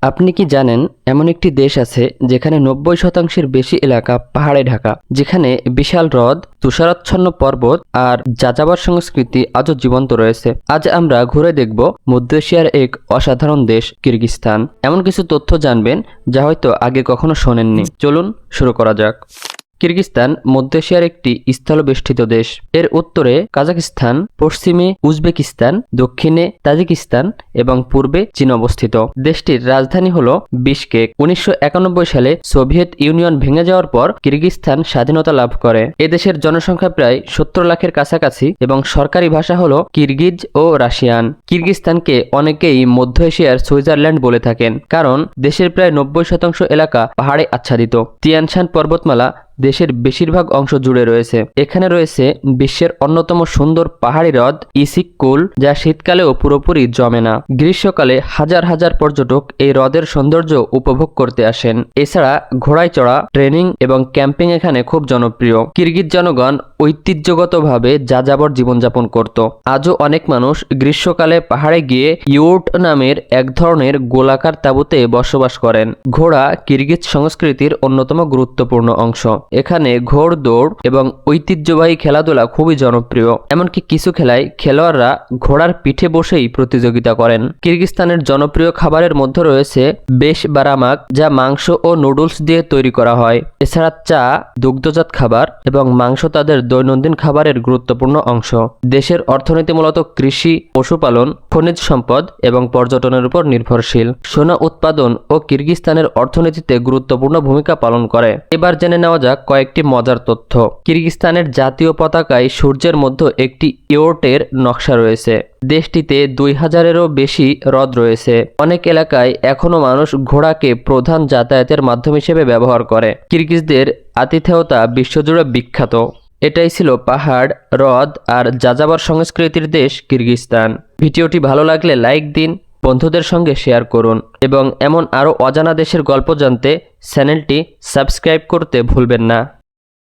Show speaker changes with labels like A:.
A: আপনি কি জানেন এমন একটি দেশ আছে যেখানে 90% বেশি এলাকা পাহাড়ে ঢাকা, যেখানে বিশাল হ্রদ, তুষারাচ্ছন্ন পর্বত আর যাযাবর সংস্কৃতি আজও জীবন্ত রয়েছে। আজ আমরা ঘুরে দেখব মধ্য এশিয়ার এক অসাধারণ দেশ কিরগিজস্তান। এমন কিছু তথ্য জানবেন যা হয়তো আগে কখনো শোনেননি। চলুন শুরু করা যাক। কিরগিজস্তান মধ্য এশিয়ার একটি স্থলবেষ্টিত দেশ। এর উত্তরে কাজাখস্তান, পশ্চিমে উজবেকিস্তান, দক্ষিণে তাজিকিস্তান এবং পূর্বে চীন অবস্থিত। দেশটির রাজধানী হল বিশকেক। 1991 সালে সোভিয়েত ইউনিয়ন ভেঙে যাওয়ার পর কিরগিজস্তান স্বাধীনতা লাভ করে। এদেশের জনসংখ্যা প্রায় 70 লাখের কাছাকাছি এবং সরকারি ভাষা হল কিরগিজ ও রাশিয়ান। কিরগিজস্তানকে অনেকেই মধ্য এশিয়ার সুইজারল্যান্ড বলে থাকেন, কারণ দেশের প্রায় 90% এলাকা পাহাড়ে আচ্ছাদিত। তিয়ান শান পর্বতমালা দেশের বেশিরভাগ অংশ জুড়ে রয়েছে। এখানে রয়েছে বিশ্বের অন্যতম সুন্দর পাহাড়ি হ্রদ ইসিক-কুল, যা শীতকালেও পুরোপুরি জমে না। গ্রীষ্মকালে হাজার হাজার পর্যটক এই হ্রদের সৌন্দর্য উপভোগ করতে আসেন। এছাড়া ঘোড়ায় চড়া, ট্রেনিং এবং ক্যাম্পিং এখানে খুব জনপ্রিয়। কিরগিজ জনগণ ঐতিহ্যগতভাবে যাযাবর জীবনযাপন করত। আজও অনেক মানুষ গ্রীষ্মকালে পাহাড়ে গিয়ে ইউট নামের এক ধরনের গোলাকার তাঁবুতে বসবাস করেন। ঘোড়া কিরগিজ সংস্কৃতির অন্যতম গুরুত্বপূর্ণ অংশ। এখানে ঘোড় দৌড় এবং ঐতিহ্যবাহী খেলাধুলা খুবই জনপ্রিয়। এমনকি কিছু খেলায় খেলোয়াড়রা ঘোড়ার পিঠে বসেই প্রতিযোগিতা করেন। কিরগিজস্তানের জনপ্রিয় খাবারের মধ্যে রয়েছে বেশ বারামাক, যা মাংস ও নুডলস দিয়ে তৈরি করা হয়। এছাড়া চা, দুগ্ধজাত খাবার এবং মাংস তাদের দৈনন্দিন খাবারের গুরুত্বপূর্ণ অংশ। দেশের অর্থনীতি মূলত কৃষি, পশুপালন, খনিজ সম্পদ এবং পর্যটনের উপর নির্ভরশীল। সোনা উৎপাদন ও কিরগিজস্তানের অর্থনীতিতে গুরুত্বপূর্ণ ভূমিকা পালন করে। এবার জেনে নেওয়া যাক কয়েকটি মজার তথ্য। কিরগিজস্তানের জাতীয় পতাকায় সূর্যের মধ্যে একটি ইয়োটের নকশা রয়েছে। দেশটিতে 2000-এরও বেশি হ্রদ রয়েছে। অনেক এলাকায় এখনো মানুষ ঘোড়াকে প্রধান যাতায়াতের মাধ্যম হিসেবে ব্যবহার করে। কিরগিজদের আতিথেয়তা বিশ্বজুড়ে বিখ্যাত। এটাই ছিল পাহাড়, হ্রদ আর যাযাবর সংস্কৃতির দেশ কিরগিজস্তান। ভিডিওটি ভালো লাগলে লাইক দিন, বন্ধুদের সঙ্গে শেয়ার করুন এবং এমন আরও অজানা দেশের গল্প জানতে চ্যানেলটি সাবস্ক্রাইব করতে ভুলবেন না।